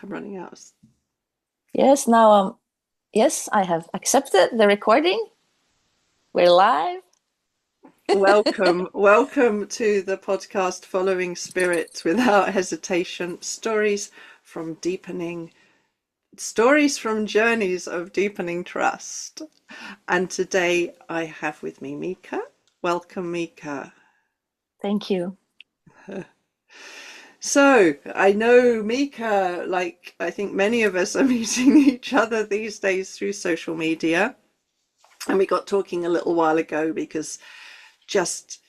I'm running out. Yes, now yes, I have accepted the recording. We're live. Welcome to the podcast Following Spirit Without Hesitation. Stories from journeys of deepening trust. And today I have with me Mika. Welcome, Mika. Thank you. So I know Mika, like I think many of us are meeting each other these days through social media. And we got talking a little while ago because just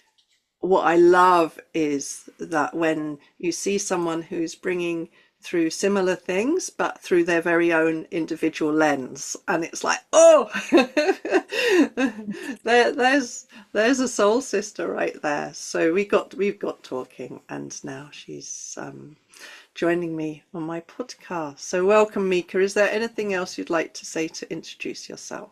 what I love is that when you see someone who's bringing through similar things, but through their very own individual lens, and it's like, oh, there's a soul sister right there. So we've got talking, and now she's joining me on my podcast. So welcome, Mika. Is there anything else you'd like to say to introduce yourself?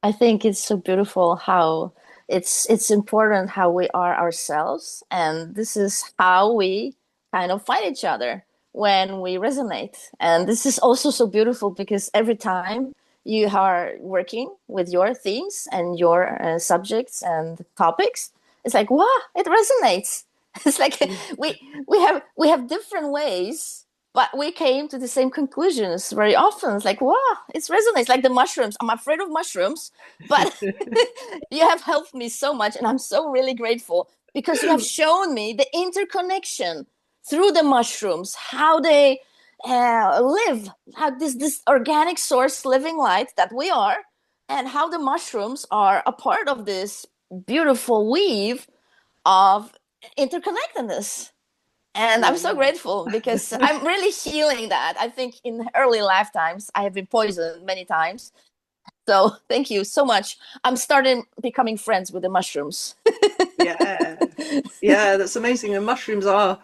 I think it's so beautiful how it's important how we are ourselves, and this is how we kind of find each other when we resonate. And this is also so beautiful because every time you are working with your themes and your subjects and topics, it's like, wow, it resonates. It's like we have different ways, but we came to the same conclusions very often. It's like, wow, it resonates. Like the mushrooms. I'm afraid of mushrooms, but you have helped me so much, and I'm so really grateful because you have shown me the interconnection through the mushrooms, how they live, how this organic source living light that we are, and how the mushrooms are a part of this beautiful weave of interconnectedness. And I'm so Yeah. grateful because I'm really healing that. I think in early lifetimes, I have been poisoned many times. So thank you so much. I'm starting becoming friends with the mushrooms. Yeah, yeah, that's amazing. And mushrooms are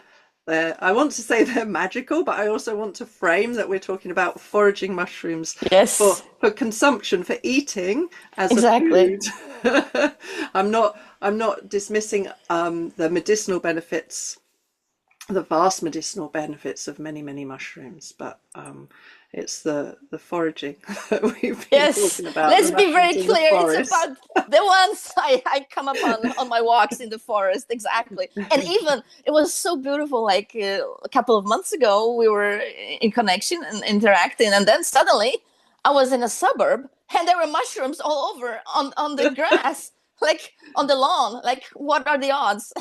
there. I want to say they're magical, but I also want to frame that we're talking about foraging mushrooms Yes, for consumption, for eating as a exactly. food. I'm not dismissing the medicinal benefits, the vast medicinal benefits of many mushrooms, but it's the foraging that we've been Yes, talking about, the let's be very mushrooms in the clear. It's forest. about the ones I come upon on my walks in the forest. Exactly. And even it was so beautiful. Like a couple of months ago, we were in connection and interacting. And then suddenly I was in a suburb and there were mushrooms all over on the grass, like on the lawn. Like, what are the odds?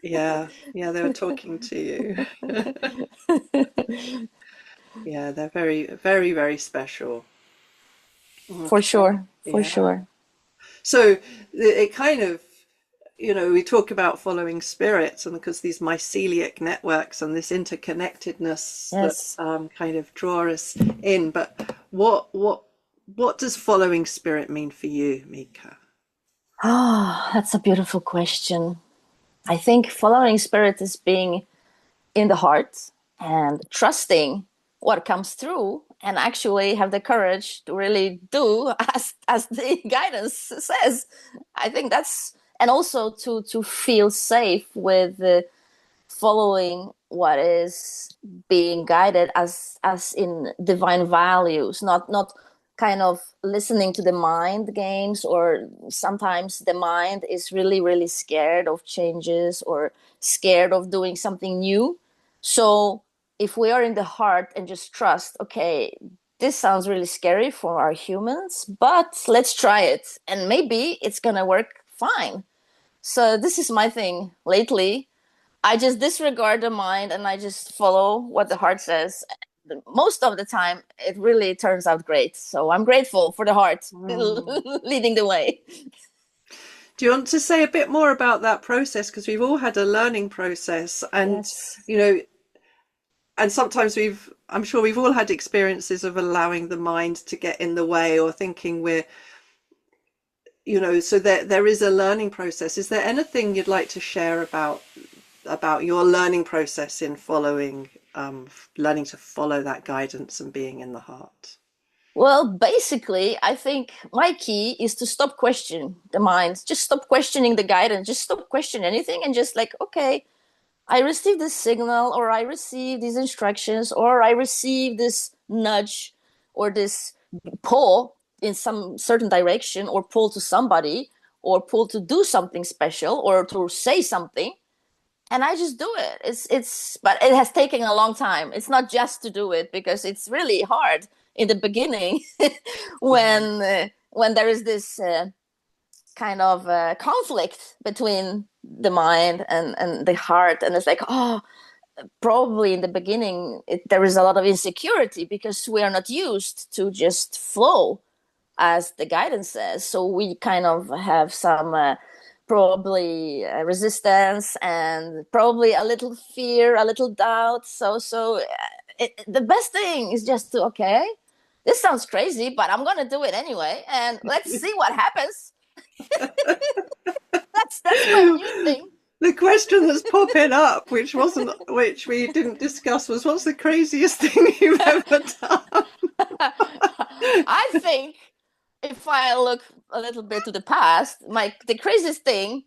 Yeah, yeah, they were talking to you. Yeah, they're very special. For Okay. sure. For Yeah. sure. So it kind of, we talk about following spirits, and because these myceliac networks and this interconnectedness that Yes. kind of draw us in. But what does following spirit mean for you, Mika? Oh, that's a beautiful question. I think following spirit is being in the heart and trusting what comes through and actually have the courage to really do as the guidance says. I think that's, and also to feel safe with following what is being guided as in divine values, not kind of listening to the mind games, or sometimes the mind is really scared of changes or scared of doing something new. So if we are in the heart and just trust, okay, this sounds really scary for our humans, but let's try it and maybe it's gonna work fine. So this is my thing lately. I just disregard the mind and I just follow what the heart says. Most of the time, it really turns out great. So I'm grateful for the heart Mm. leading the way. Do you want to say a bit more about that process? Because we've all had a learning process, and Yes. you know, and sometimes I'm sure we've all had experiences of allowing the mind to get in the way or thinking we're, so there is a learning process. Is there anything you'd like to share about your learning process in learning to follow that guidance and being in the heart? Well, basically, I think my key is to stop questioning the mind. Just stop questioning the guidance. Just stop questioning anything and just like, okay, I receive this signal, or I receive these instructions, or I receive this nudge, or this pull in some certain direction, or pull to somebody, or pull to do something special, or to say something, and I just do it. But it has taken a long time. It's not just to do it, because it's really hard in the beginning when there is this kind of conflict between the mind and the heart, and it's like, oh, probably in the beginning there is a lot of insecurity because we are not used to just flow as the guidance says. So we kind of have some probably resistance, and probably a little fear, a little doubt. The best thing is just to, okay, this sounds crazy, but I'm gonna do it anyway, and let's see what happens. That's my new thing. The question that's popping up, which we didn't discuss, was, what's the craziest thing you've ever done? I think if I look a little bit to the past, the craziest thing,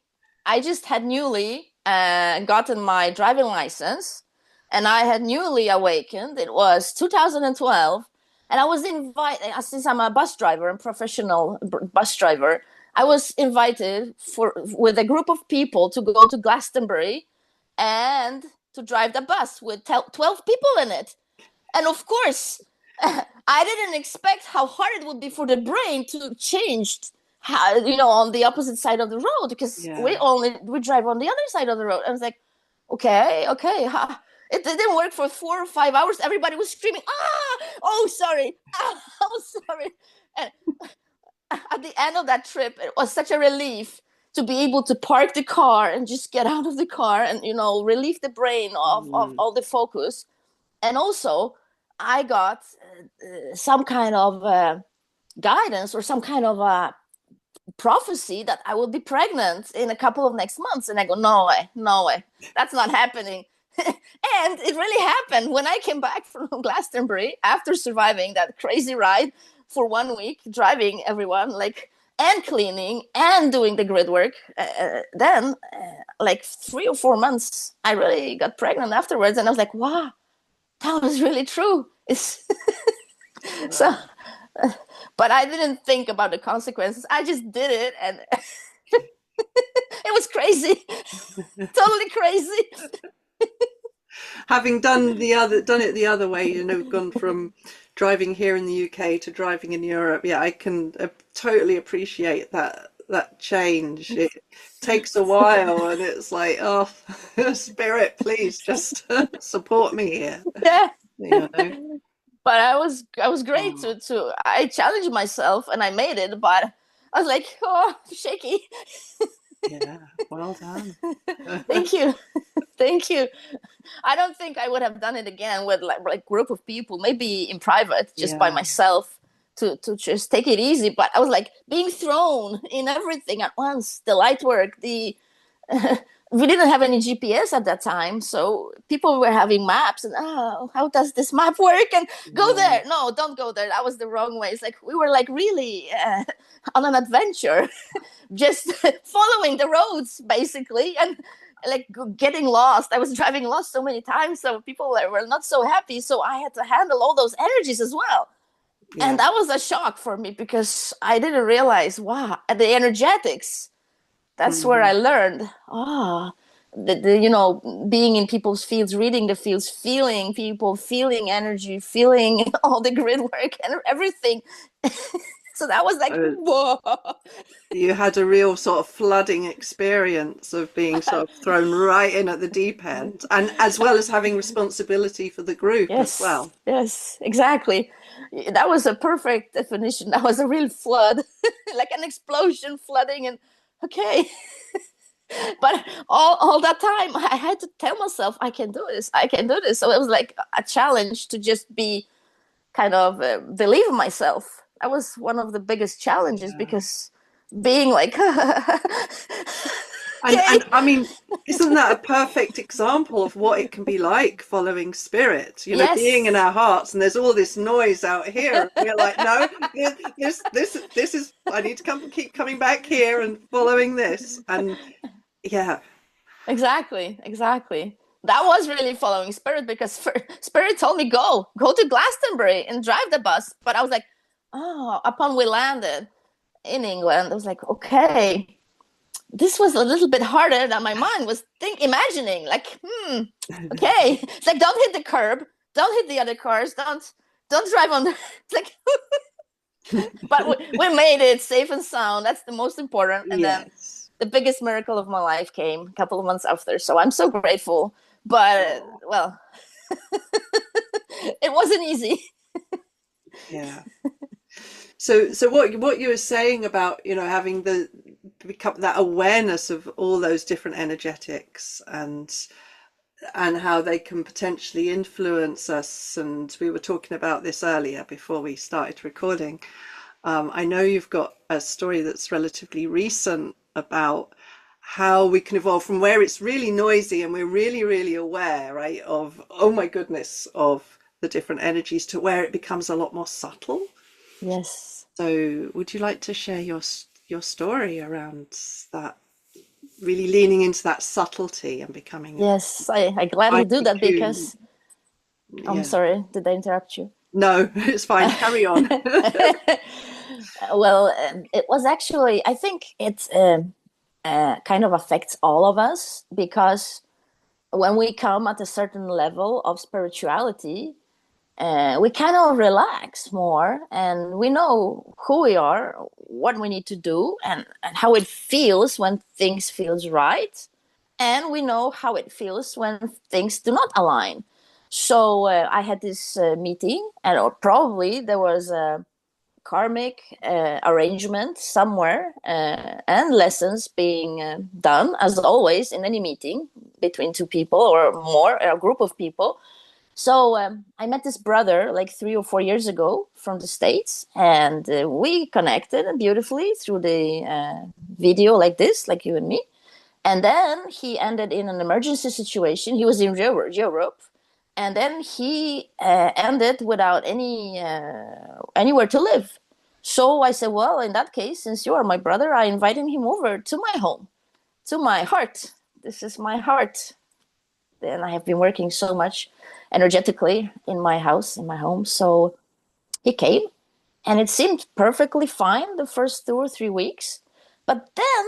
I just had newly gotten my driving license, and I had newly awakened. It was 2012, and I was invited, since I'm a bus driver and professional bus driver, I was invited with a group of people to go to Glastonbury and to drive the bus with 12 people in it. And of course, I didn't expect how hard it would be for the brain to change, on the opposite side of the road, because we drive on the other side of the road. I was like, okay. It didn't work for 4 or 5 hours. Everybody was screaming, oh, sorry, oh, sorry. And at the end of that trip, it was such a relief to be able to park the car and just get out of the car and, relieve the brain of all the focus. And also, I got some kind of guidance, or some kind of prophecy that I will be pregnant in a couple of next months. And I go, no way, that's not happening. And it really happened when I came back from Glastonbury after surviving that crazy ride for 1 week, driving everyone, and cleaning and doing the grid work. Then, 3 or 4 months, I really got pregnant afterwards. And I was like, wow, that was really true. So, but I didn't think about the consequences. I just did it, and it was crazy, totally crazy. Having done it the other way, gone from driving here in the UK to driving in Europe. Yeah, I can totally appreciate that change. It takes a while, and it's like, oh, spirit, please just support me here. Yeah. But I was great I challenged myself and I made it, but I was like, oh, shaky. Yeah, well done. Thank you. Thank you. I don't think I would have done it again with like group of people, maybe in private, just by myself, to just take it easy. But I was like being thrown in everything at once. The light work, we didn't have any GPS at that time, so people were having maps, and how does this map work? And go there. No, don't go there. That was the wrong way. It's like we were really on an adventure, just following the roads basically, and getting lost. I was driving lost so many times, so people were not so happy. So I had to handle all those energies as well. Yeah. And that was a shock for me, because I didn't realize, wow, the energetics. That's where I learned, being in people's fields, reading the fields, feeling people, feeling energy, feeling all the grid work and everything. So that was like, whoa. You had a real sort of flooding experience of being sort of thrown right in at the deep end, and as well as having responsibility for the group as well. Yes, exactly. That was a perfect definition. That was a real flood, like an explosion flooding, and okay. But all that time, I had to tell myself, I can do this. So it was like a challenge to just be kind of believe in myself. That was one of the biggest challenges, because being like... And I mean, isn't that a perfect example of what it can be like following spirit? Being in our hearts, and there's all this noise out here. We're like, no, this is. I need to keep coming back here and following this. And yeah, exactly. that was really following spirit, because spirit told me go to Glastonbury and drive the bus. But I was like, oh, upon we landed in England, I was like, okay, this was a little bit harder than my mind was imagining. Like, okay, it's like, don't hit the curb, don't hit the other cars, don't drive on the. It's like, but we made it safe and sound. That's the most important. And then Yes. the biggest miracle of my life came a couple of months after. So I'm so grateful. But Oh, well, it wasn't easy. yeah. So what you were saying about, having the become that awareness of all those different energetics and how they can potentially influence us. And we were talking about this earlier before we started recording. I know you've got a story that's relatively recent about how we can evolve from where it's really noisy and we're really, really aware, right, of, oh my goodness, of the different energies to where it becomes a lot more subtle. Yes. So, would you like to share your story around that, really leaning into that subtlety and becoming Yes, I gladly quite do that cocoon? because I'm Yeah. sorry, did I interrupt you? No, it's fine. Carry on. Well, it was actually, I think it kind of affects all of us, because when we come at a certain level of spirituality, we kind of relax more, and we know who we are, what we need to do, and how it feels when things feels right, and we know how it feels when things do not align. So I had this meeting, and or probably there was a karmic arrangement somewhere, and lessons being done, as always in any meeting between two people or more, a group of people. So I met this brother like 3 or 4 years ago from the States, and we connected beautifully through the video, like this, like you and me. And then he ended in an emergency situation. He was in Europe, and then he ended without anywhere to live. So I said, well, in that case, since you are my brother, I invited him over to my home, to my heart. This is my heart. And I have been working so much energetically in my house, in my home. So he came, and it seemed perfectly fine the first 2 or 3 weeks. But then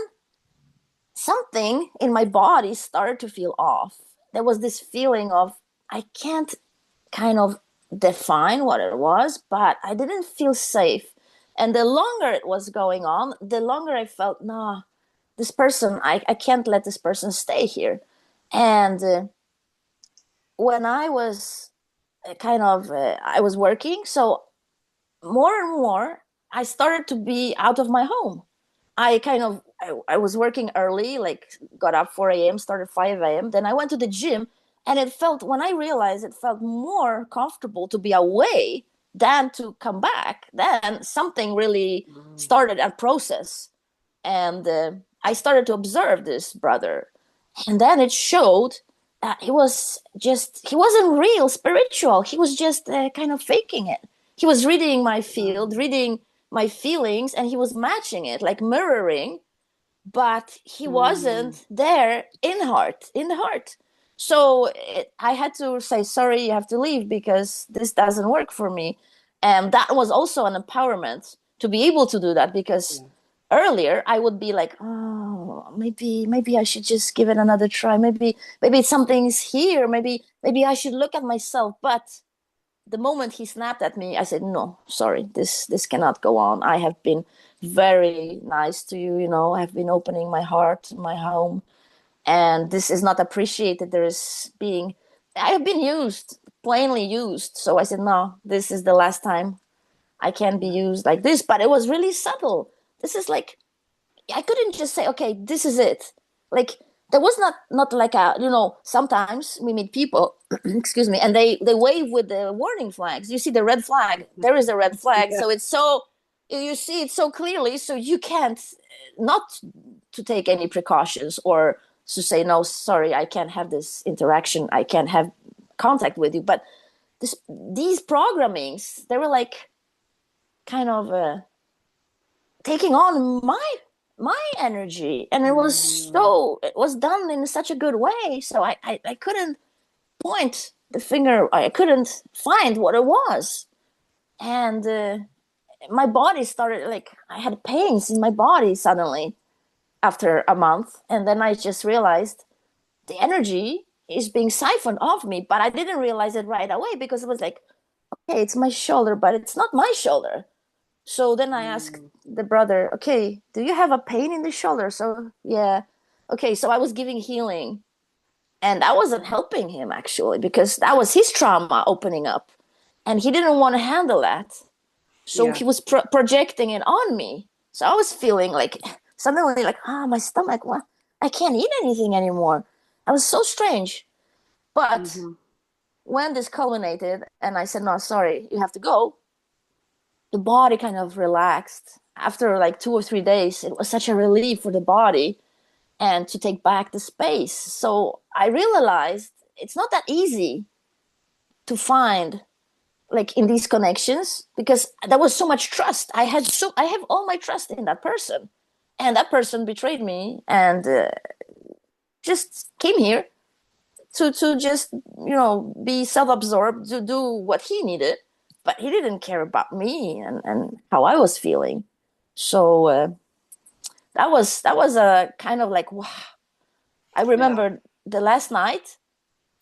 something in my body started to feel off. There was this feeling of, I can't kind of define what it was, but I didn't feel safe. And the longer it was going on, the longer I felt, nah, this person, I can't let this person stay here. And when I was I was working, so more and more, I started to be out of my home. I was working early, like got up 4 a.m., started 5 a.m. Then I went to the gym, and it felt, when I realized, it felt more comfortable to be away than to come back. Then something really Mm. started a process, and I started to observe this brother, and then it showed that he wasn't real spiritual. He was just kind of faking it. He was reading my field, reading my feelings, and he was matching it, like mirroring, but he Mm. wasn't there in the heart. So I had to say, sorry, you have to leave, because this doesn't work for me. And that was also an empowerment to be able to do that, because Yeah. earlier I would be like, oh, maybe I should just give it another try. Maybe something's here. Maybe I should look at myself. But the moment he snapped at me, I said, no, sorry, this cannot go on. I have been very nice to you, I have been opening my heart, my home, and this is not appreciated. I have been used, plainly used. So I said, no, this is the last time I can be used like this. But it was really subtle. This is like, I couldn't just say, okay, this is it. Like, there was not like a, sometimes we meet people, excuse me, and they wave with the warning flags. You see the red flag. There is a red flag. Yeah. So it's so, you see it so clearly, so you can't not to take any precautions, or to say, no, sorry, I can't have this interaction. I can't have contact with you. But these programmings, they were like kind of taking on my energy, and it was Mm. done in such a good way. So I couldn't point the finger. I couldn't find what it was. And my body started, like, I had pains in my body suddenly after a month. And then I just realized the energy is being siphoned off me, but I didn't realize it right away because it was like, okay, it's my shoulder, but it's not my shoulder. So then I asked Mm. the brother, okay, do you have a pain in the shoulder? So yeah. Okay, so I was giving healing, and that wasn't helping him actually, because that was his trauma opening up, and he didn't want to handle that. So Yeah. he was projecting it on me. So I was feeling like suddenly like, my stomach, what? I can't eat anything anymore. I was so strange. But Hmm. when this culminated and I said, no, sorry, you have to go, the body kind of relaxed. After like 2 or 3 days, it was such a relief for the body and to take back the space. So I realized it's not that easy to find, like, in these connections, because there was so much trust. I have all my trust in that person, and that person betrayed me and just came here to just, be self-absorbed, to do what he needed, but he didn't care about me and how I was feeling. So that was a kind of like, wow. I Yeah. remember the last night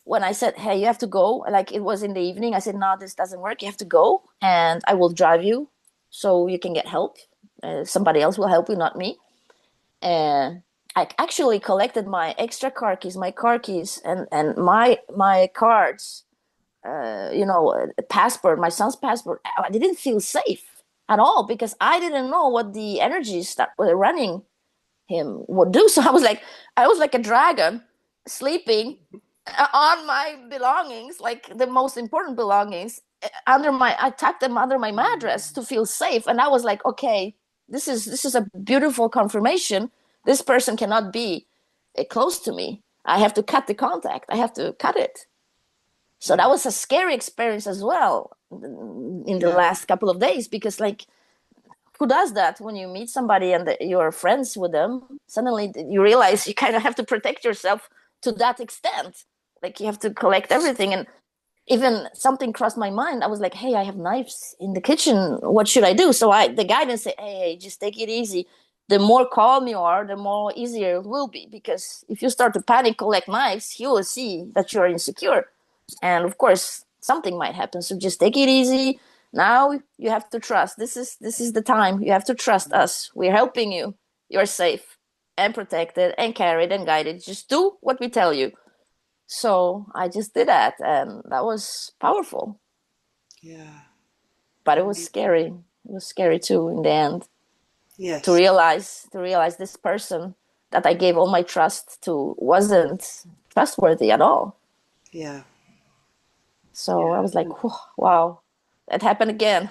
when I said, hey, you have to go, like, it was in the evening. I said, no, this doesn't work, you have to go, and I will drive you so you can get help. Somebody else will help you, not me. And I actually collected my extra car keys, my car keys, and my cards, passport, my son's passport. I didn't feel safe at all because I didn't know what the energies that were running him would do. So I was like a dragon sleeping on my belongings, like the most important belongings, I tucked them under my mattress to feel safe. And I was like, okay, this is a beautiful confirmation. This person cannot be close to me. I have to cut the contact. I have to cut it. So that Yeah. was a scary experience as well in the Yeah. last couple of days, because, like, who does that when you meet somebody and you're friends with them? Suddenly you realize you kind of have to protect yourself to that extent. Like, you have to collect everything. And even something crossed my mind. I was like, hey, I have knives in the kitchen. What should I do? So the guidance said, hey, just take it easy. The more calm you are, the more easier it will be. Because if you start to panic, collect knives, he will see that you're insecure. And of course, something might happen. So just take it easy. Now you have to trust. This is the time. You have to trust us. We're helping you. You're safe and protected and carried and guided. Just do what we tell you. So I just did that, and that was powerful. Yeah. But it was Amazing. scary. It was scary too in the end, to Yes. realize this person that I gave all my trust to wasn't trustworthy at all. Yeah. So I Yeah. was like, wow, that happened again.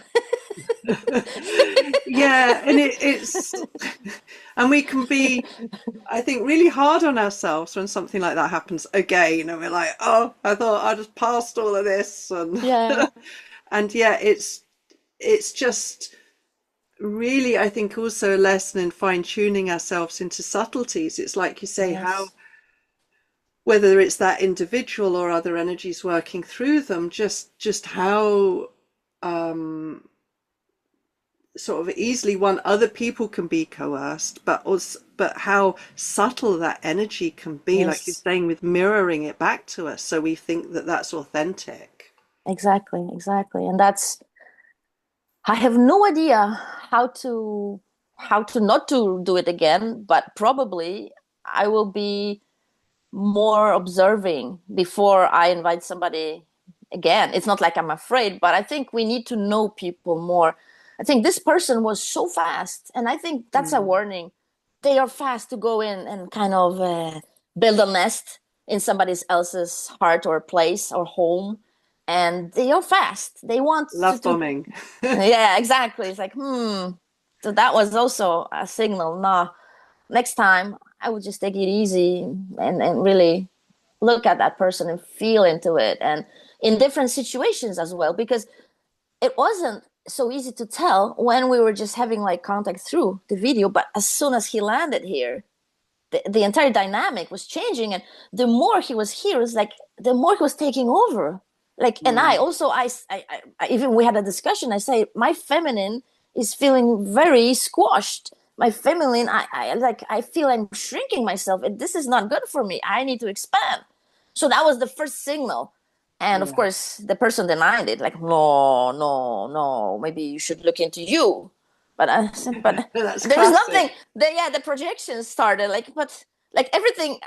Yeah, and it's and we can be, I think, really hard on ourselves when something like that happens again, and we're like, oh, I thought I just passed all of this, and Yeah. and yeah, it's just really, I think, also a lesson in fine tuning ourselves into subtleties. It's like you say, how Yes. whether it's that individual or other energies working through them, just how sort of easily one other people can be coerced, but also but how subtle that energy can be, like you're Yes. saying, with mirroring it back to us, so we think that that's authentic. Exactly. Exactly. And that's, I have no idea how to not to do it again, but probably I will be more observing before I invite somebody again. It's not like I'm afraid, but I think we need to know people more. I think this person was so fast, and I think that's a Mm. warning. They are fast to go in and kind of build a nest in somebody else's heart or place or home, and they are fast. They want Love bombing. yeah, exactly. It's like, hmm. So that was also a signal. Nah, next time I would just take it easy and really look at that person and feel into it, and in different situations as well, because it wasn't so easy to tell when we were just having like contact through the video, but as soon as he landed here, the entire dynamic was changing, and the more he was here, it was like the more he was taking over. Like, and I Mm. also, I even we had a discussion. I say my feminine is feeling very squashed. My feminine, I feel I'm shrinking myself, and this is not good for me. I need to expand. So that was the first signal. And of Yeah. course, the person denied it, like, no, no, no, maybe you should look into you. But I said, but That's there is classic. nothing. The projections started, like, but like everything,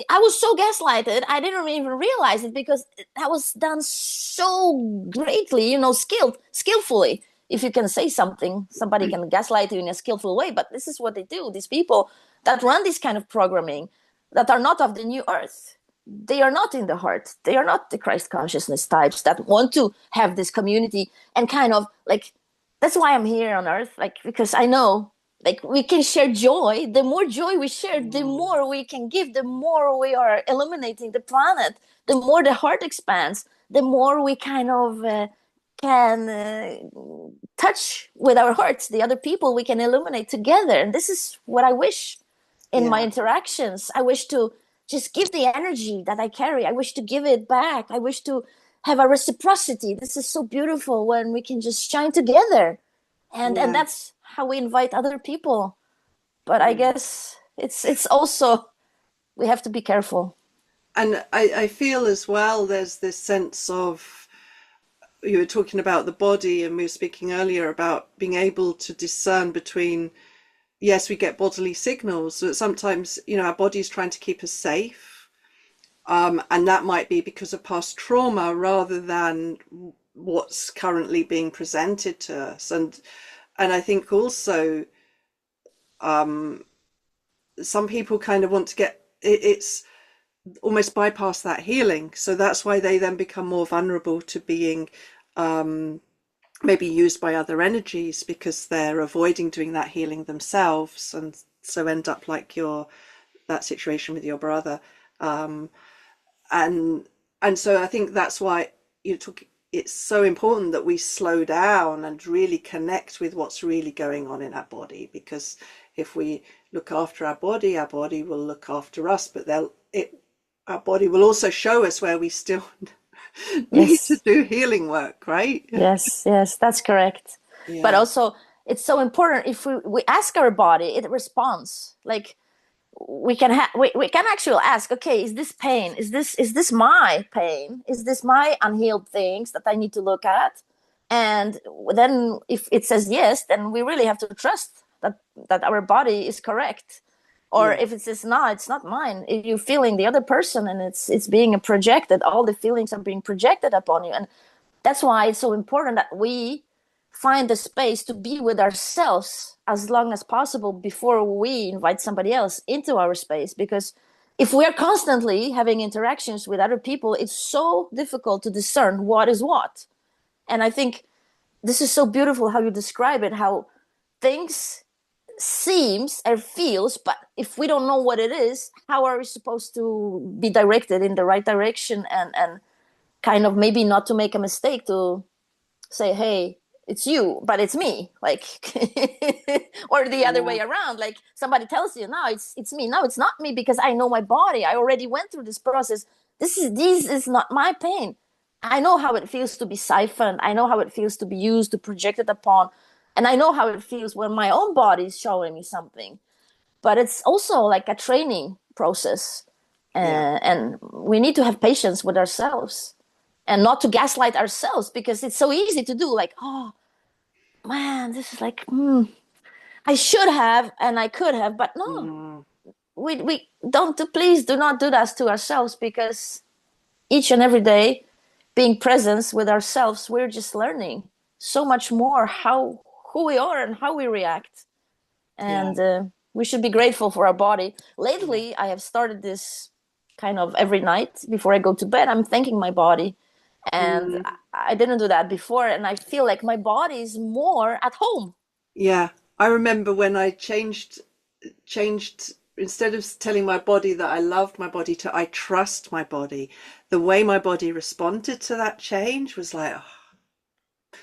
I was so gaslighted, I didn't even realize it because that was done so greatly, skillfully. If you can say something, somebody can gaslight you in a skillful way, but this is what they do. These people that run this kind of programming that are not of the new earth, they are not in the heart. They are not the Christ consciousness types that want to have this community and kind of like, that's why I'm here on earth, like, because I know like we can share joy. The more joy we share, the Mm. more we can give, the more we are illuminating the planet, the more the heart expands, the more we kind of can touch with our hearts the other people we can illuminate together. And this is what I wish in my Yeah. interactions. I wish to just give the energy that I carry. I wish to give it back. I wish to have a reciprocity. This is so beautiful when we can just shine together. And Yeah. that's how we invite other people. But I Yeah. guess it's also we have to be careful. And I feel as well there's this sense of, you were talking about the body, and we were speaking earlier about being able to discern between, yes, we get bodily signals, but sometimes, our body's trying to keep us safe. And that might be because of past trauma rather than what's currently being presented to us. And I think also some people kind of want to get it's almost bypass that healing. So that's why they then become more vulnerable to being maybe used by other energies because they're avoiding doing that healing themselves, and so end up like that situation with your brother. Um, and so I think that's why it's so important that we slow down and really connect with what's really going on in our body, because if we look after our body will look after us, but our body will also show us where we still need to Yes, do healing work, right? yes, yes, that's correct. But Yeah. also, it's so important if we ask our body, it responds. Like we can actually ask, okay, is this pain, is this my pain, is this my unhealed things that I need to look at? And then if it says yes, then we really have to trust that our body is correct. Or Yeah. if it says no, it's not mine, if you're feeling the other person and it's being projected, all the feelings are being projected upon you. And that's why it's so important that we find the space to be with ourselves as long as possible before we invite somebody else into our space. Because if we are constantly having interactions with other people, it's so difficult to discern what is what. And I think this is so beautiful how you describe it, how things seems or feels, but if we don't know what it is, how are we supposed to be directed in the right direction, and kind of maybe not to make a mistake to say, hey, it's you but it's me, like or the other Yeah. way around, like somebody tells you, no, it's me. No, it's not me, because I know my body, I already went through this process. This is not my pain. I know how it feels to be siphoned. I know how it feels to be used, to project it upon. And I know how it feels when my own body is showing me something. But it's also like a training process. Yeah. And we need to have patience with ourselves and not to gaslight ourselves, because it's so easy to do, like, oh man, this is like, I should have and I could have. But no, Mm. we don't do, please do not do that to ourselves, because each and every day being presence with ourselves, we're just learning so much more how who we are and how we react. Yeah. And we should be grateful for our body. Yeah. Lately I have started this kind of every night before I go to bed, I'm thanking my body. And Mm. I didn't do that before, and I feel like my body is more at home. Yeah. I remember when I changed, instead of telling my body that I loved my body to I trust my body. The way my body responded to that change was like, oh,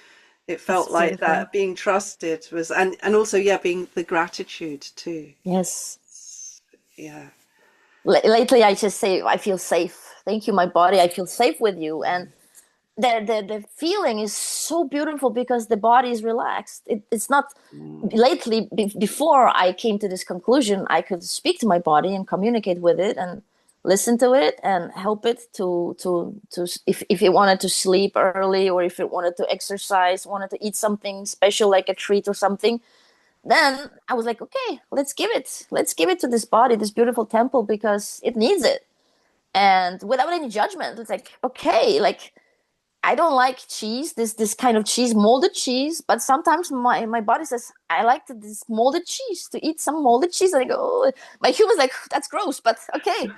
it That's felt like beautiful. that being trusted was, and also, yeah, being the gratitude too. Yes. Yeah. Lately, I just say, I feel safe. Thank you, my body. I feel safe with you. And the feeling is so beautiful because the body is relaxed. It's not Mm. lately, before I came to this conclusion, I could speak to my body and communicate with it and listen to it and help it to if it wanted to sleep early, or if it wanted to exercise, wanted to eat something special like a treat or something. Then I was like, okay, let's give it to this body, this beautiful temple, because it needs it. And without any judgment, it's like, okay, like, I don't like cheese, this kind of cheese, molded cheese, but sometimes my body says, I like this molded cheese, to eat some molded cheese. And I go, oh. My human's like, that's gross, but okay.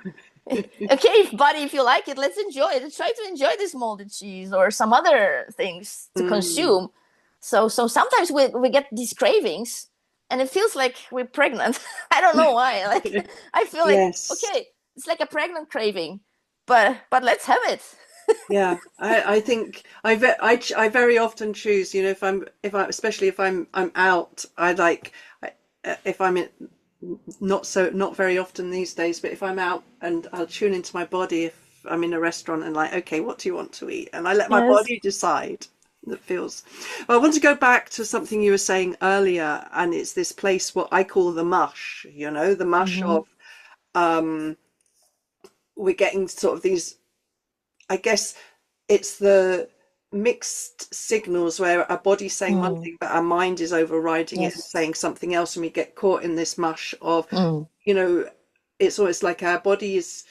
Okay, body, if you like it, let's enjoy it. Let's try to enjoy this molded cheese or some other things to Mm. consume. So sometimes we get these cravings, and it feels like we're pregnant. I don't know why. Like, I feel like, Yes. okay, it's like a pregnant craving, but let's have it. Yeah, I think I very often choose, you know, if I especially if I'm out, I like if I'm in, not very often these days, but if I'm out and I'll tune into my body if I'm in a restaurant and like, okay, what do you want to eat? And I let my Yes. body decide. That feels. Well, I want to go back to something you were saying earlier, and it's this place what I call the mush, you know, the mush Mm-hmm. of we're getting sort of these, I guess it's the mixed signals where our body's saying one Mm. thing, but our mind is overriding it and Yes. saying something else, and we get caught in this mush of, Mm. you know, it's always like our body is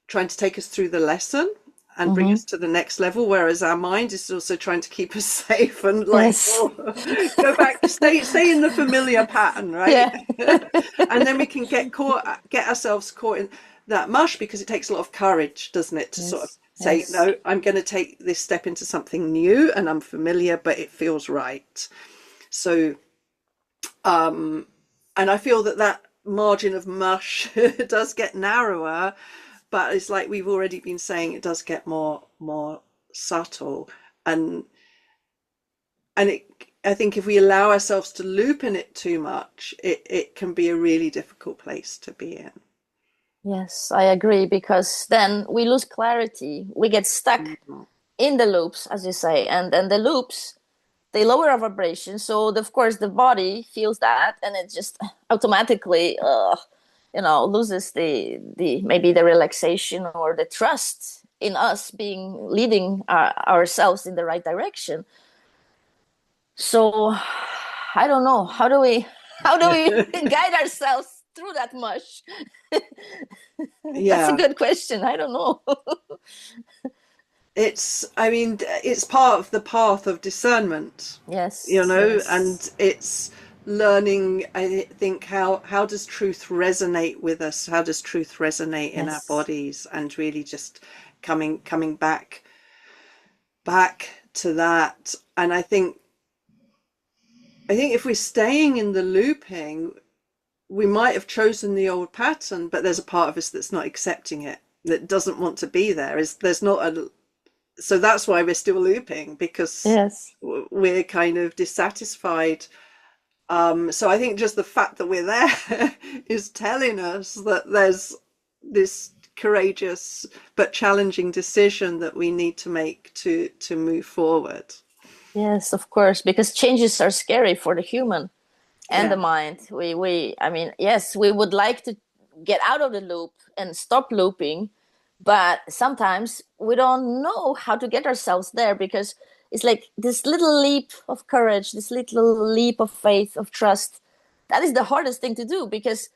trying to take us through the lesson and bring Mm-hmm. us to the next level, whereas our mind is also trying to keep us safe and like, Yes. oh, go back, stay in the familiar pattern, right? Yeah. And then we can get ourselves caught in that mush because it takes a lot of courage, doesn't it, to sort of Yes. say, Yes. no, I'm going to take this step into something new and unfamiliar, but it feels right. So, and I feel that that margin of mush does get narrower, but it's like we've already been saying, it does get more subtle, and it. I think if we allow ourselves to loop in it too much, it can be a really difficult place to be in. Yes, I agree, because then we lose clarity. We get stuck Mhm. in the loops, as you say, and then the loops, they lower our vibration. So of course the body feels that, and it just automatically, loses the maybe the relaxation or the trust in us being leading ourselves in the right direction. So I don't know, how do we guide ourselves through that mush? That's a Yeah, good question. I don't know. I mean, it's part of the path of discernment, you Yes, know, yes, and it's learning, I think, how does truth resonate with us? How does truth resonate in our yes, bodies? And really just coming back to that. And I think if we're staying in the looping, we might have chosen the old pattern, but there's a part of us that's not accepting it, that doesn't want to be there. Is there's not a So that's why we're still looping, because yes, we're kind of dissatisfied. So I think just the fact that we're there is telling us that there's this courageous but challenging decision that we need to make to move forward. yes, of course, because changes are scary for the human and Yeah. the mind. I mean, yes, we would like to get out of the loop and stop looping, but sometimes we don't know how to get ourselves there, because it's like this little leap of courage, this little leap of faith, of trust. That is the hardest thing to do, because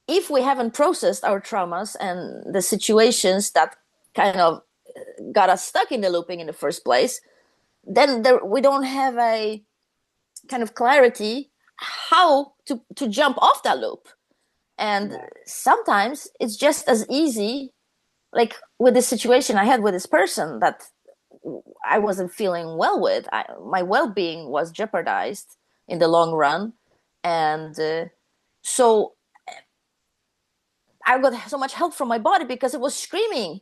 if we haven't processed our traumas and the situations that kind of got us stuck in the looping in the first place, then we don't have a kind of clarity how to jump off that loop. And Yeah. sometimes it's just as easy, like with this situation I had with this person that I wasn't feeling well with. My well-being was jeopardized in the long run. And so I got so much help from my body, because it was screaming,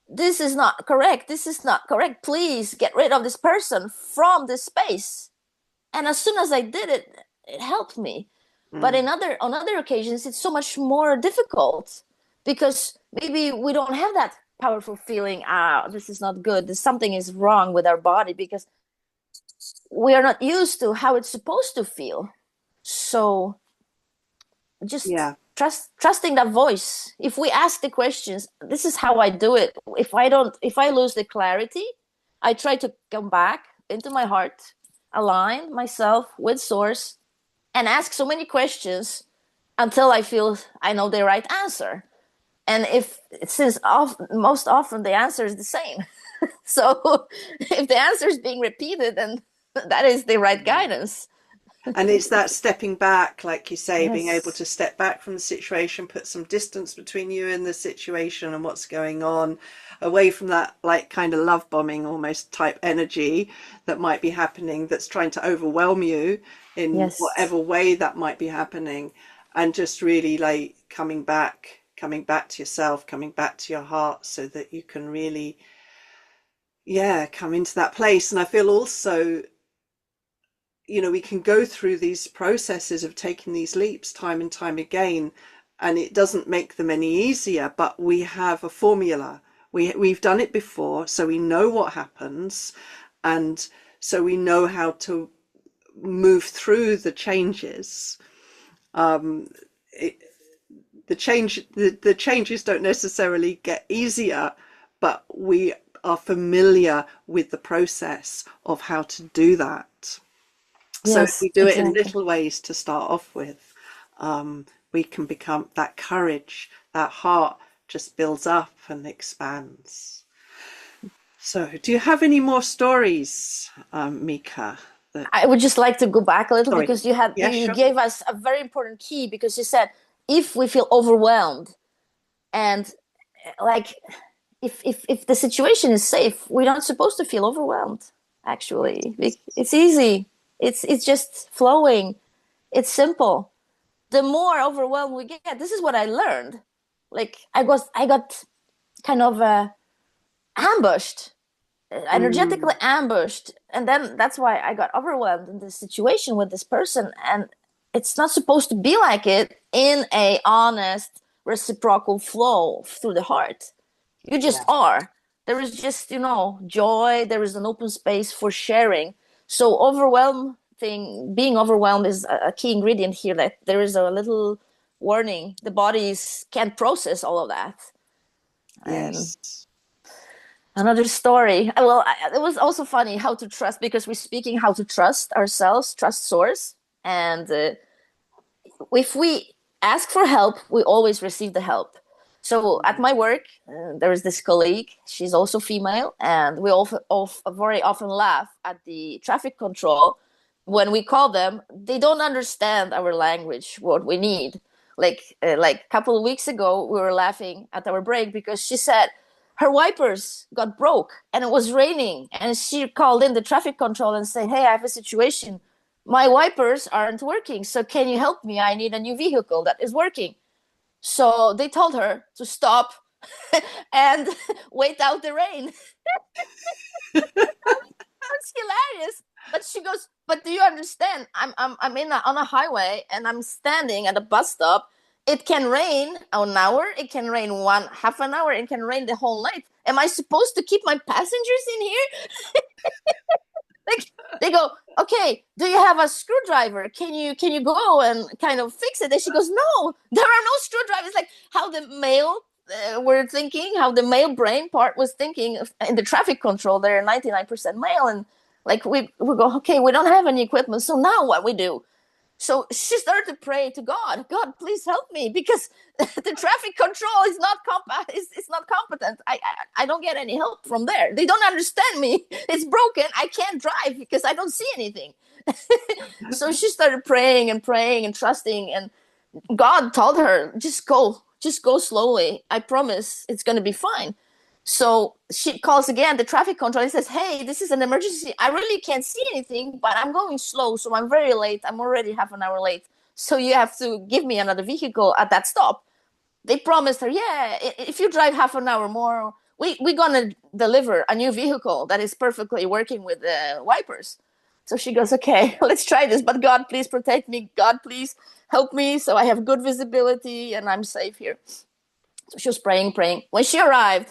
this is not correct, this is not correct, please get rid of this person from this space. And as soon as I did it, it helped me. But Mm. on other occasions, it's so much more difficult because maybe we don't have that powerful feeling, this is not good. Something is wrong with our body because we are not used to how it's supposed to feel. So just Yeah. trusting that voice. If we ask the questions, this is how I do it. If I lose the clarity, I try to come back into my heart, align myself with source, and ask so many questions until I feel I know the right answer. And if since most often the answer is the same, so if the answer is being repeated, then that is the right guidance. And it's that stepping back, like you say, being able Yes. to step back from the situation, put some distance between you and the situation and what's going on, away from that like kind of love bombing almost type energy that might be happening, that's trying to overwhelm you in Yes. whatever way that might be happening, and just really like coming back to yourself, coming back to your heart so that you can really, yeah, come into that place. And I feel also, we can go through these processes of taking these leaps time and time again, and it doesn't make them any easier, but we have a formula. We've done it before, so we know what happens, and so we know how to move through the changes. It, the changes don't necessarily get easier, but we are familiar with the process of how to do that. So if Yes, we do it in exactly. little ways to start off with, we can become that courage, that heart just builds up and expands. So, do you have any more stories, Mika? That I would just like to go back a little sorry, because yeah, you sure, gave us a very important key because you said if we feel overwhelmed and like if the situation is safe, we're not supposed to feel overwhelmed. Actually, it's easy. It's just flowing. It's simple. The more overwhelmed we get, this is what I learned. Like I got kind of ambushed, energetically mm, ambushed, and then that's why I got overwhelmed in this situation with this person. And it's not supposed to be like it in a honest, reciprocal flow through the heart. You just yeah, are. There is just joy. There is an open space for sharing. So being overwhelmed is a key ingredient here. That there is a little warning. The bodies can't process all of that. And yes, another story. Well, it was also funny how to trust because we're speaking how to trust ourselves, trust source, and if we ask for help, we always receive the help. So at mm, my work, there is this colleague. She's also female, and we very often laugh at the traffic control. When we call them, they don't understand our language, what we need. Like a couple of weeks ago, we were laughing at our break because she said her wipers got broke and it was raining, and she called in the traffic control and said, "Hey, I have a situation, my wipers aren't working. So can you help me? I need a new vehicle that is working." So they told her to stop and wait out the rain. It's hilarious. But she goes, "But do you understand? I'm on a highway and I'm standing at a bus stop. It can rain an hour, it can rain one half an hour, it can rain the whole night. Am I supposed to keep my passengers in here?" Like they go, "Okay, do you have a screwdriver? Can you go and kind of fix it?" And she goes, "No, there are no screwdrivers." Like how the male were thinking, how the male brain part was thinking in the traffic control. They're 99% male, and like we go, "Okay, we don't have any equipment, so now what we do?" So she started to pray to God. "God, please help me because the traffic control is not it's not competent. I don't get any help from there. They don't understand me. It's broken. I can't drive because I don't see anything." So she started praying and praying and trusting, and God told her, just go slowly. I promise it's going to be fine." So she calls again the traffic control and says, "Hey, this is an emergency. I really can't see anything, but I'm going slow, so I'm very late. I'm already half an hour late. So you have to give me another vehicle at that stop." They promised her, "Yeah, if you drive half an hour more, we're going to deliver a new vehicle that is perfectly working with the wipers." So she goes, okay, let's try this. But God, please protect me. God, please help me so I have good visibility and I'm safe here. So she was praying, praying. When she arrived,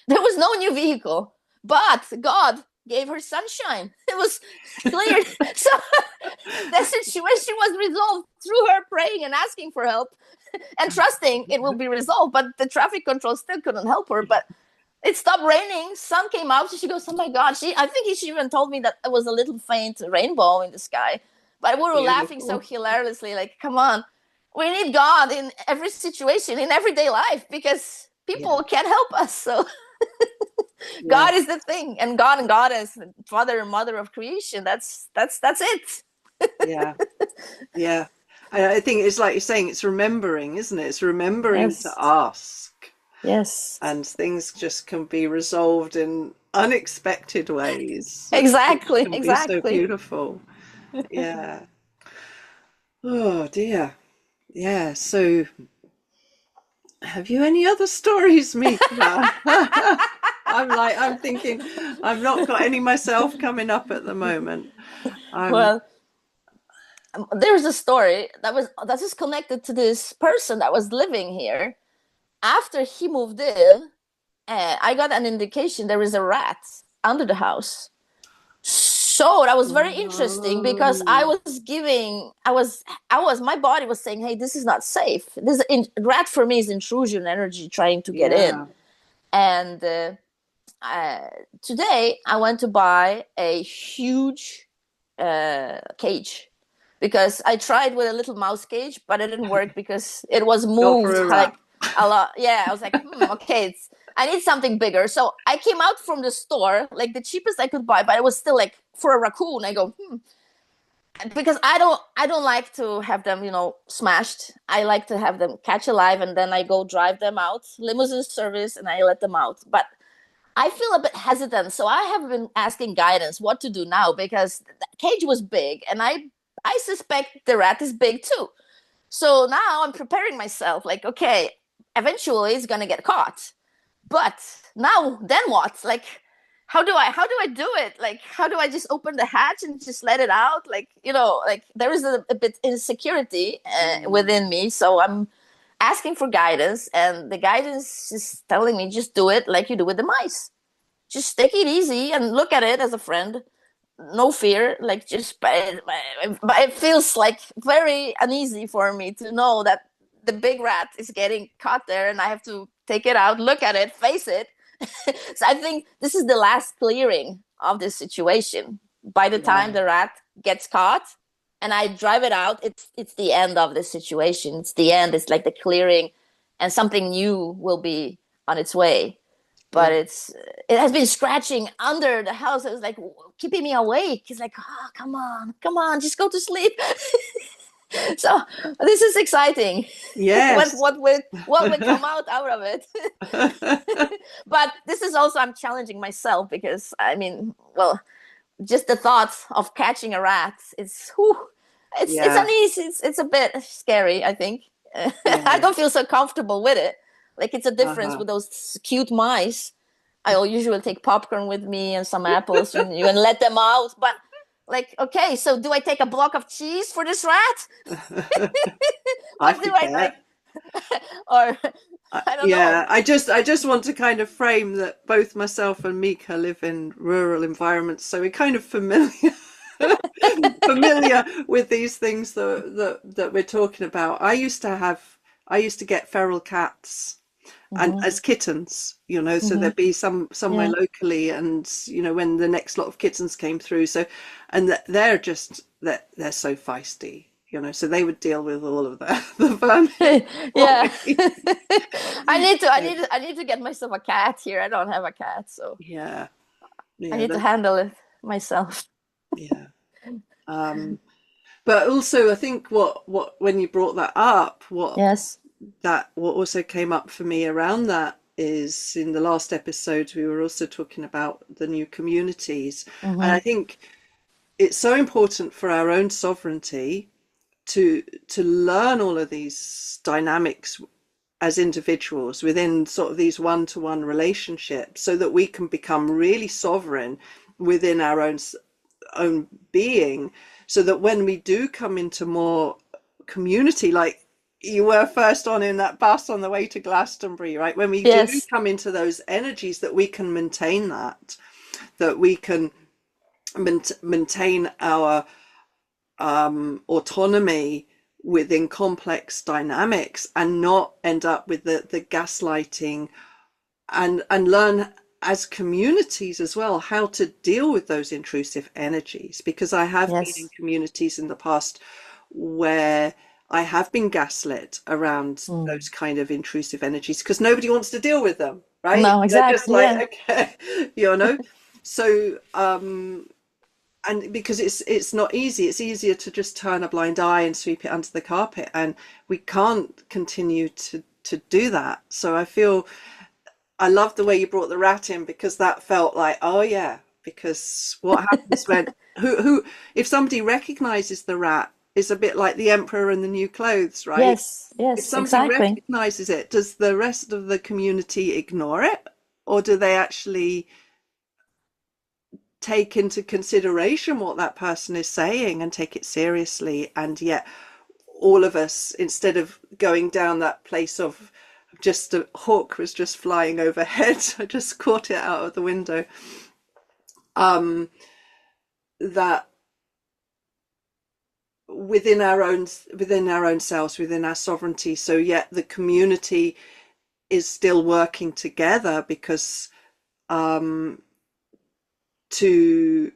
there was no new vehicle, but God gave her sunshine. It was cleared. So the situation was resolved through her praying and asking for help and trusting it will be resolved. But the traffic control still couldn't help her. But it stopped raining. Sun came out. So she goes, "Oh my God!" I think she even told me that it was a little faint rainbow in the sky. But we were laughing so Beautiful. hilariously, like, "Come on, we need God in every situation, in everyday life, because Yeah. people can't help us." So Yeah. God is the thing, and God and Goddess, Father and Mother of creation. That's it. Yeah. Yeah. I think it's like you're saying, it's remembering, isn't it? It's remembering to Yes, ask, yes, and things just can be resolved in unexpected ways, which exactly, can be so exactly. beautiful. Yeah. Oh dear. Yeah. So, have you any other stories, Mika? I'm thinking, I've not got any myself coming up at the moment. I'm, Well, there's a story that is connected to this person that was living here. After he moved in, I got an indication there is a rat under the house. So that was very interesting because oh, my body was saying, "Hey, this is not safe. Rat for me is intrusion energy trying to get in." yeah. And today I went to buy a huge cage because I tried with a little mouse cage, but it didn't work because it was Not for moved a rat. like a lot. Yeah, I was like, okay, I need something bigger. So I came out from the store, like the cheapest I could buy, but it was still like for a raccoon. I go, because I don't like to have them, smashed. I like to have them catch alive and then I go drive them out, limousine service, and I let them out. But I feel a bit hesitant, so I have been asking guidance what to do now because the cage was big, and I suspect the rat is big too. So now I'm preparing myself, like, okay, eventually it's gonna get caught, but now then what? Like, how do I do it? Like, how do I just open the hatch and just let it out? Like, like there is a bit insecurity Mm, within me, so I'm asking for guidance, and the guidance is telling me just do it like you do with the mice. Just take it easy and look at it as a friend. No fear, like just, but it feels like very uneasy for me to know that the big rat is getting caught there, and I have to take it out, look at it, face it. So I think this is the last clearing of this situation. By the time yeah. the rat gets caught and I drive it out, it's the end of the situation. It's the end. It's like the clearing, and something new will be on its way. But Yeah. it has been scratching under the house. It was like keeping me awake. It's like, oh, come on, just go to sleep. So this is exciting. what Yes. what will what will come out of it? But this is also, I'm challenging myself because I mean, well, just the thought of catching a rat is, whew, it's Yeah. uneasy. It's a bit scary, I think. I Yeah. don't feel so comfortable with it. Like, it's a difference Uh-huh. with those cute mice. I'll usually take popcorn with me and some apples and you and let them out. But like, okay, so do I take a block of cheese for this rat? I What do I forget. like? Or I don't know. Yeah, I just want to kind of frame that both myself and Mika live in rural environments, so we're kind of familiar with these things that we're talking about. I used to get feral cats and Mm-hmm. as kittens, so Mm-hmm. there'd be somewhere Yeah. locally, and when the next lot of kittens came through, so and they're just they're so feisty, so they would deal with all of the vermin for Yeah. me. I need to get myself a cat here. I don't have a cat, so Yeah, I yeah, need to handle it myself. yeah. Um, but also, I think what when you brought that up, Yes. what also came up for me around that is in the last episode we were also talking about the new communities, and I Mm-hmm. think it's so important for our own sovereignty to learn all of these dynamics as individuals within sort of these one-to-one relationships so that we can become really sovereign within own being, so that when we do come into more community, like you were first on in that bus on the way to Glastonbury, right? When we do Yes. come into those energies, that we can maintain that we can maintain our autonomy within complex dynamics, and not end up with the gaslighting, and learn as communities as well how to deal with those intrusive energies. Because I have been in Yes. communities in the past where I have been gaslit around Mm. those kind of intrusive energies, because nobody wants to deal with them, right? No, They're just exactly. like, Yeah. okay, you know. So and because it's not easy, it's easier to just turn a blind eye and sweep it under the carpet, and we can't continue to do that. So I feel, I love the way you brought the rat in, because that felt like, oh yeah, because what happens when who if somebody recognizes the rat, is a bit like the emperor and the new clothes, right? Yes. If Yes. somebody Exactly. recognizes it, does the rest of the community ignore it, or do they actually take into consideration what that person is saying and take it seriously? And yet all of us, instead of going down that place of just a hawk was just flying overhead, I just caught it out of the window, um that within our own selves, within our sovereignty, so yet the community is still working together, because to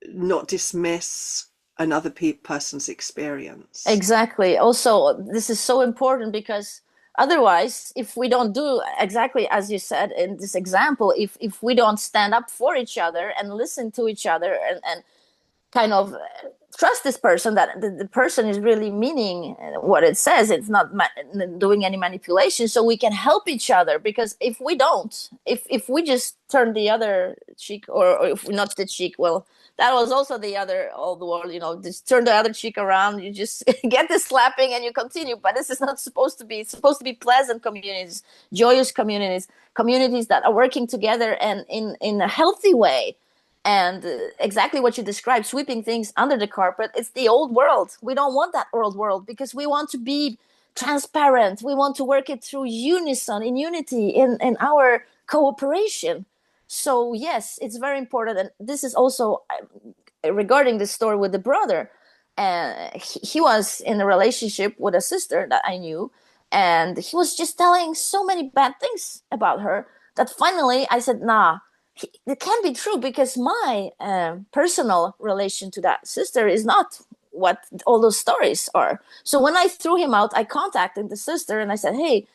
not dismiss another person's experience. Exactly. Also, this is so important because otherwise, if we don't do exactly as you said in this example, if we don't stand up for each other and listen to each other and kind of trust this person that the person is really meaning what it says, it's not doing any manipulation, so we can help each other. Because if we don't, if we just turn the other cheek, or if not the cheek, well, that was also the other all the world, just turn the other cheek around, you just get the slapping and you continue. But this is not supposed to be. It's supposed to be pleasant communities, joyous communities, communities that are working together and in a healthy way. And exactly what you described, sweeping things under the carpet, it's the old world. We don't want that old world, because we want to be transparent. We want to work it through unison, in unity, in our cooperation. So yes, it's very important. And this is also regarding the story with the brother. He was in a relationship with a sister that I knew, and he was just telling so many bad things about her that finally I said, nah, it can't be true, because my personal relation to that sister is not what all those stories are. So when I threw him out, I contacted the sister and I said, hey,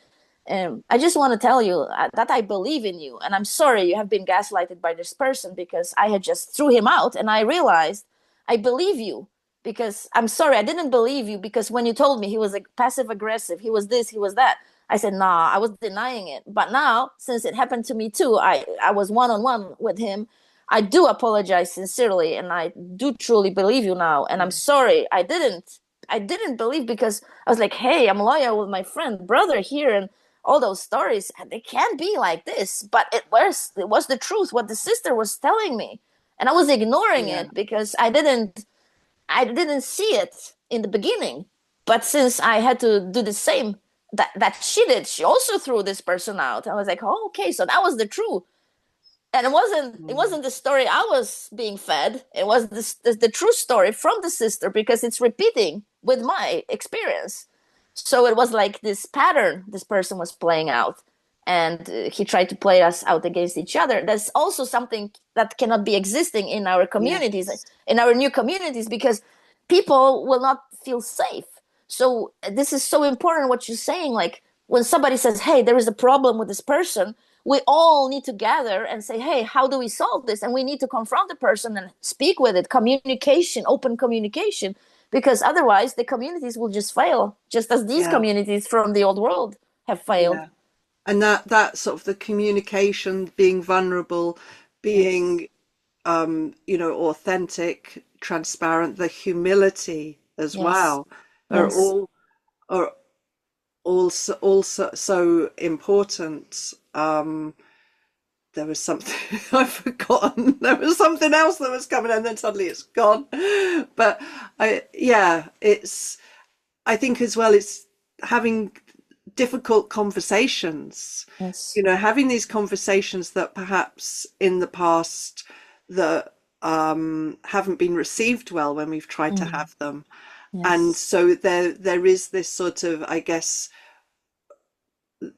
I just want to tell you that I believe in you, and I'm sorry you have been gaslighted by this person, because I had just threw him out and I realized I believe you. Because I'm sorry, I didn't believe you, because when you told me he was like passive aggressive, he was this, he was that, I said, nah, I was denying it. But now, since it happened to me too, I was one on one with him. I do apologize sincerely, and I do truly believe you now. And I'm sorry, I didn't believe, because I was like, hey, I'm loyal with my friend, brother here, and all those stories, they can't be like this. But it was the truth, what the sister was telling me. And I was ignoring Yeah, it because I didn't see it in the beginning. But since I had to do the same that she did, she also threw this person out. I was like, oh, okay, so that was the truth. And it wasn't the story I was being fed. It was the true story from the sister, because it's repeating with my experience. So it was like this pattern this person was playing out, and he tried to play us out against each other. That's also something that cannot be existing in our communities, yes, in our new communities, because people will not feel safe. So this is so important what you're saying. Like when somebody says, hey, there is a problem with this person, we all need to gather and say, hey, how do we solve this? And we need to confront the person and speak with it. Communication, open communication, because otherwise the communities will just fail, just as these yeah, communities from the old world have failed. yeah. And that sort of the communication, being vulnerable, Yes. being authentic, transparent, the humility as Yes. well, are Yes. all are also so important. there was something I've forgotten. There was something else that was coming, and then suddenly it's gone. But I think as well, it's having difficult conversations. Yes. Having these conversations that perhaps in the past that haven't been received well when we've tried to Mm. have them. And Yes. so there is this sort of, I guess,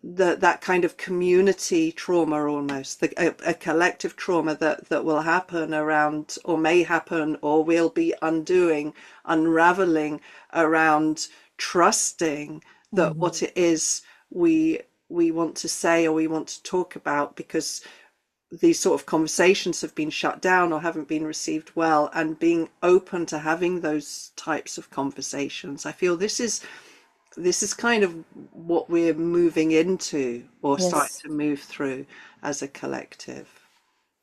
that kind of community trauma, almost a collective trauma that will happen around, or may happen, or will be unraveling around trusting that Mm. what it is we want to say or we want to talk about, because these sort of conversations have been shut down or haven't been received well, and being open to having those types of conversations. I feel this is kind of what we're moving into, or starting Yes. to move through as a collective.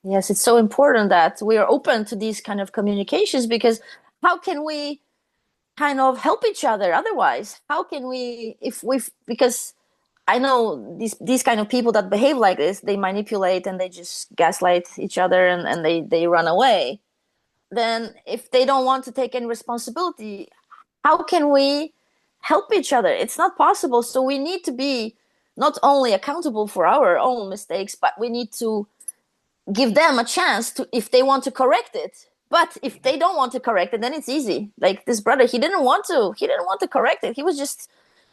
Yes, it's so important that we are open to these kind of communications, because how can we kind of help each other otherwise? How can we, if we, because I know these kind of people that behave like this, they manipulate and they just gaslight each other, and they run away. Then if they don't want to take any responsibility, how can we help each other? It's not possible. So we need to be not only accountable for our own mistakes, but we need to give them a chance to, if they want to correct it. But if they don't want to correct it, then it's easy. Like this brother, he didn't want to correct it. He was just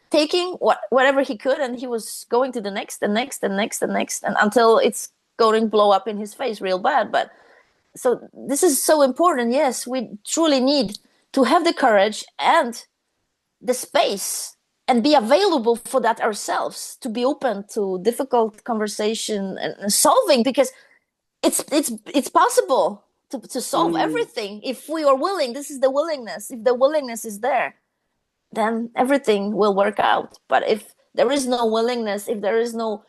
taking whatever he could, and he was going to the next and next and next and next, and until it's going to blow up in his face real bad. But so this is so important. Yes, we truly need to have the courage and the space and be available for that ourselves, to be open to difficult conversation and solving, because it's possible to solve Mm, everything if we are willing. This is the willingness. If the willingness is there, then everything will work out. But if there is no willingness, if there is no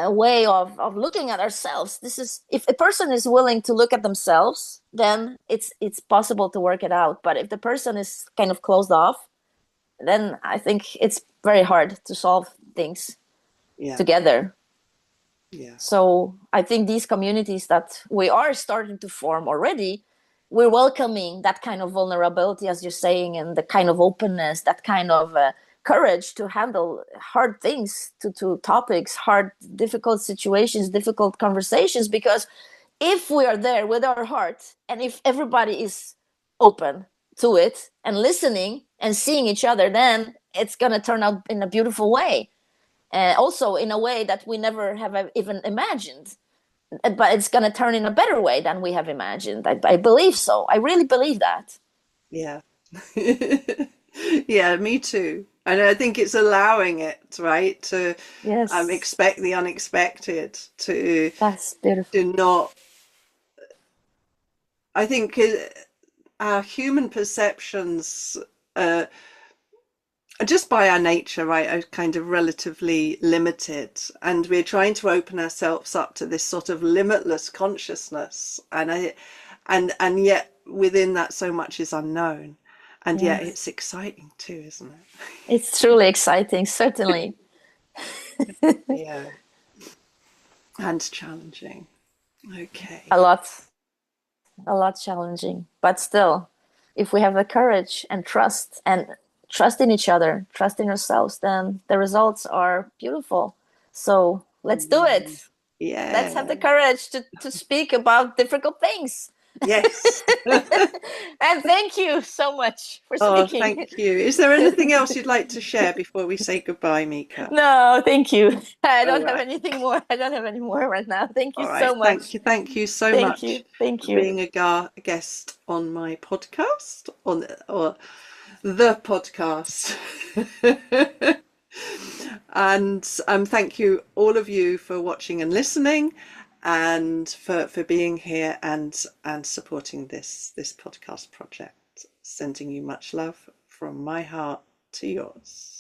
way of looking at ourselves, this is, if a person is willing to look at themselves, then it's possible to work it out. But if the person is kind of closed off, then I think it's very hard to solve things yeah, together. yeah. So I think these communities that we are starting to form already, we're welcoming that kind of vulnerability, as you're saying, and the kind of openness, that kind of courage to handle hard things, to topics, hard, difficult situations, difficult conversations. Because if we are there with our heart, and if everybody is open to it and listening and seeing each other, then it's going to turn out in a beautiful way, also in a way that we never have even imagined. But it's going to turn in a better way than we have imagined. I believe so. I really believe that. Yeah. Yeah, me too. And I think it's allowing it, right, to Yes, expect the unexpected, to that's beautiful. not. I think our human perceptions, uh, just by our nature, right, are kind of relatively limited, and we're trying to open ourselves up to this sort of limitless consciousness, and yet within that so much is unknown, and yet Yes, it's exciting too, isn't it? it's truly exciting, certainly. Yeah, and challenging. Okay. a lot, a lot challenging, but still, if we have the courage and trust in each other, trust in ourselves, then the results are beautiful. So let's do Mm, it. Let's have yeah. the courage to speak about difficult things. Yes. And thank you so much for Oh, speaking. thank you. Is there anything else you'd like to share before we say goodbye, Mika? No, thank you. I All don't have right. anything more. I don't have any more right now. Thank you All right. so Thank much. you. Thank you so Thank you. much Thank for you. being a guest on my podcast, or the podcast. And thank you, all of you, for watching and listening, and for being here and supporting this podcast project. Sending you much love from my heart to yours.